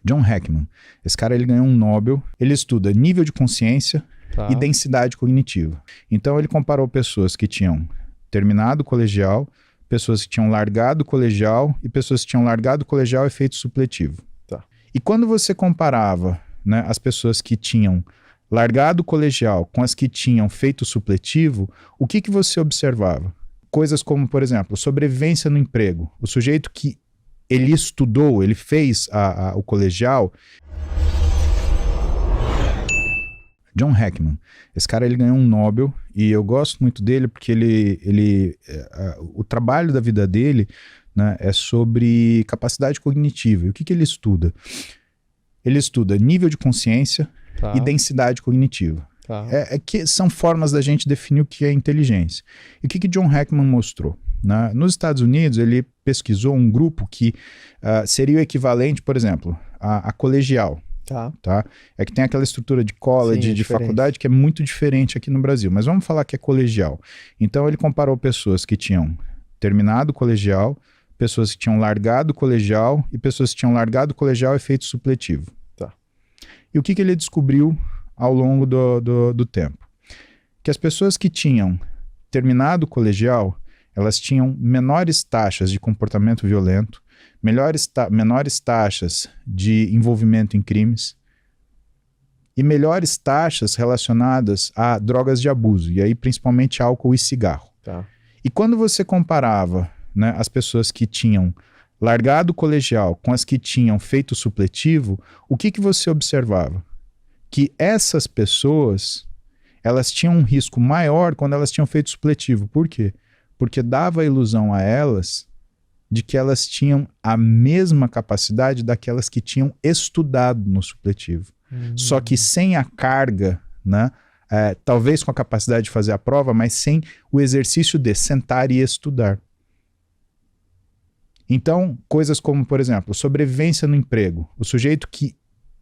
John Hackman. Esse cara ele ganhou um Nobel. Ele estuda nível de consciência e densidade cognitiva. Então ele comparou pessoas que tinham terminado o colegial, pessoas que tinham largado o colegial e pessoas que tinham largado o colegial e feito supletivo. E quando você comparava, né, as pessoas que tinham largado o colegial com as que tinham feito supletivo, o que você observava? Coisas como, por exemplo, sobrevivência no emprego. O sujeito que ele estudou, ele fez o colegial. John Hackman. Esse cara ele ganhou um Nobel e eu gosto muito dele porque o trabalho da vida dele, né, é sobre capacidade cognitiva. E o que ele estuda? Ele estuda nível de consciência e densidade cognitiva. Que são formas da gente definir o que é inteligência. E o que John Hackman mostrou? Nos Estados Unidos, ele pesquisou um grupo que seria o equivalente, por exemplo, a colegial. É que tem aquela estrutura de college, de faculdade, que é muito diferente aqui no Brasil. Mas vamos falar que é colegial. Então, ele comparou pessoas que tinham terminado o colegial, pessoas que tinham largado o colegial e pessoas que tinham largado o colegial e feito supletivo. E o que ele descobriu ao longo do tempo? Que as pessoas que tinham terminado o colegial, elas tinham menores taxas de comportamento violento, menores taxas de envolvimento em crimes e melhores taxas relacionadas a drogas de abuso, e aí principalmente álcool e cigarro. E quando você comparava, né, as pessoas que tinham largado o colegial com as que tinham feito supletivo, o que você observava? Que essas pessoas, elas tinham um risco maior quando elas tinham feito supletivo. Por quê? Porque dava a ilusão a elas de que elas tinham a mesma capacidade daquelas que tinham estudado no supletivo. Só que sem a carga, né? Talvez com a capacidade de fazer a prova, mas sem o exercício de sentar e estudar. Então, coisas como, por exemplo, sobrevivência no emprego. O sujeito que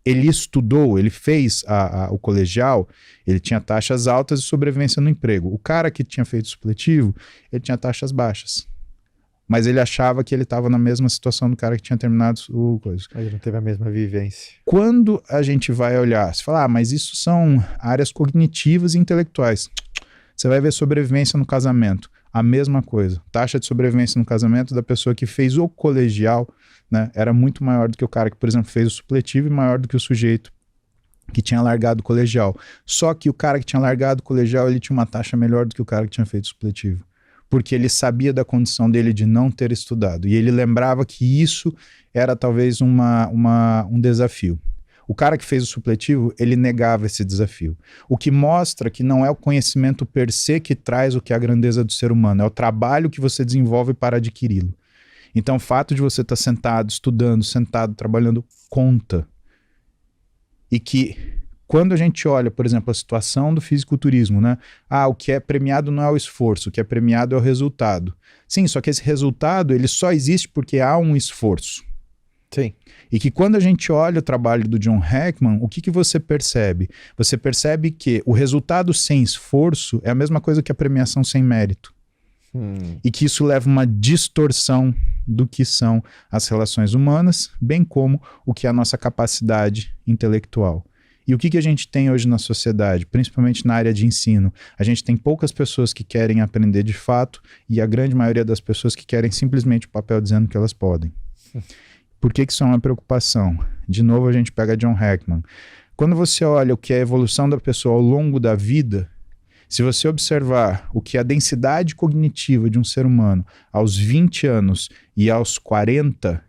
ele estudou, ele fez o colegial, ele tinha taxas altas de sobrevivência no emprego. O cara que tinha feito supletivo, ele tinha taxas baixas. Mas ele achava que ele estava na mesma situação do cara que tinha terminado o coisa. Ele não teve a mesma vivência. Quando a gente vai olhar, você fala, mas isso são áreas cognitivas e intelectuais. Você vai ver sobrevivência no casamento. A mesma coisa. Taxa de sobrevivência no casamento da pessoa que fez o colegial, né, era muito maior do que o cara que, por exemplo, fez o supletivo e maior do que o sujeito que tinha largado o colegial. Só que o cara que tinha largado o colegial, ele tinha uma taxa melhor do que o cara que tinha feito o supletivo. Porque ele sabia da condição dele de não ter estudado. E ele lembrava que isso era talvez um desafio. O cara que fez o supletivo, ele negava esse desafio. O que mostra que não é o conhecimento per se que traz o que é a grandeza do ser humano, é o trabalho que você desenvolve para adquiri-lo. Então, o fato de você estar sentado, estudando, sentado, trabalhando, conta. E que, quando a gente olha, por exemplo, a situação do fisiculturismo, né? O que é premiado não é o esforço, o que é premiado é o resultado. Sim, só que esse resultado, ele só existe porque há um esforço. Sim. E que quando a gente olha o trabalho do John Hackman, o que você percebe? Você percebe que o resultado sem esforço é a mesma coisa que a premiação sem mérito. E que isso leva uma distorção do que são as relações humanas, bem como o que é a nossa capacidade intelectual. E o que a gente tem hoje na sociedade, principalmente na área de ensino? A gente tem poucas pessoas que querem aprender de fato e a grande maioria das pessoas que querem simplesmente o papel dizendo que elas podem. Por que isso é uma preocupação? De novo a gente pega John Hackman. Quando você olha o que é a evolução da pessoa ao longo da vida, se você observar o que é a densidade cognitiva de um ser humano aos 20 anos e aos 40,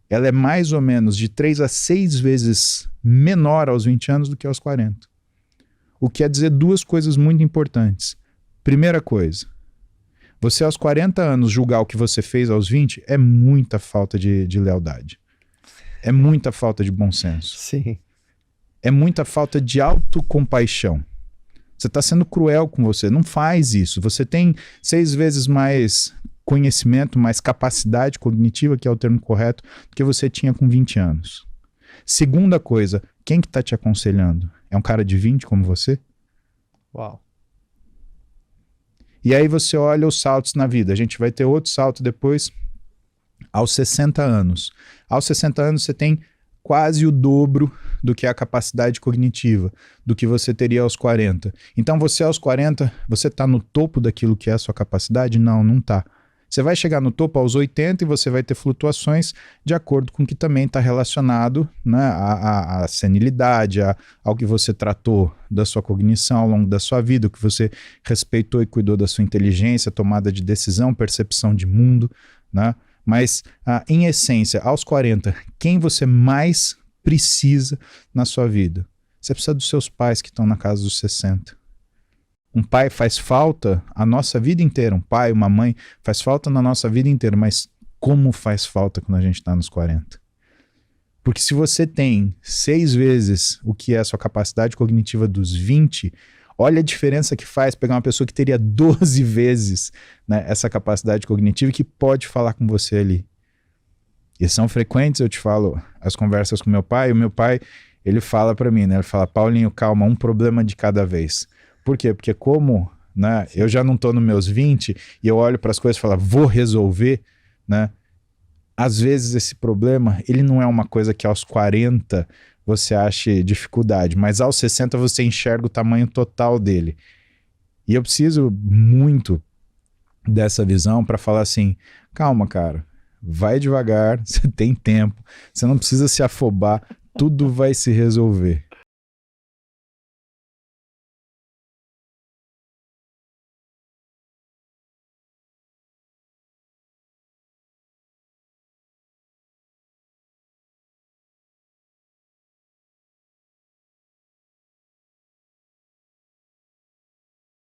ela é mais ou menos de 3 a 6 vezes menor aos 20 anos do que aos 40. O que quer dizer duas coisas muito importantes. Primeira coisa, você aos 40 anos julgar o que você fez aos 20 é muita falta de lealdade. É muita falta de bom senso. Sim. É muita falta de autocompaixão. Você está sendo cruel com você. Não faz isso. Você tem 6 vezes mais conhecimento, mais capacidade cognitiva, que é o termo correto, do que você tinha com 20 anos. Segunda coisa, quem que está te aconselhando? É um cara de 20 como você? Uau. E aí você olha os saltos na vida. A gente vai ter outro salto depois, aos 60 anos. Aos 60 anos você tem quase o dobro do que é a capacidade cognitiva, do que você teria aos 40. Então você aos 40, você está no topo daquilo que é a sua capacidade? Não, não está. Você vai chegar no topo aos 80 e você vai ter flutuações de acordo com o que também está relacionado, né, à senilidade, ao que você tratou da sua cognição ao longo da sua vida, o que você respeitou e cuidou da sua inteligência, tomada de decisão, percepção de mundo, né? Mas, em essência, aos 40, quem você mais precisa na sua vida? Você precisa dos seus pais que estão na casa dos 60. Um pai faz falta a nossa vida inteira, um pai, uma mãe faz falta na nossa vida inteira, mas como faz falta quando a gente está nos 40? Porque se você tem 6 vezes o que é a sua capacidade cognitiva dos 20, olha a diferença que faz pegar uma pessoa que teria 12 vezes, né, essa capacidade cognitiva e que pode falar com você ali. E são frequentes, eu te falo, as conversas com meu pai, e o meu pai, ele fala para mim, né, ele fala, Paulinho, calma, um problema de cada vez. Por quê? Porque como, né, eu já não estou nos meus 20 e eu olho para as coisas e falo, vou resolver, né? Às vezes esse problema, ele não é uma coisa que aos 40 você ache dificuldade, mas aos 60 você enxerga o tamanho total dele. E eu preciso muito dessa visão para falar assim, calma, cara, vai devagar, você tem tempo, você não precisa se afobar, tudo vai se resolver.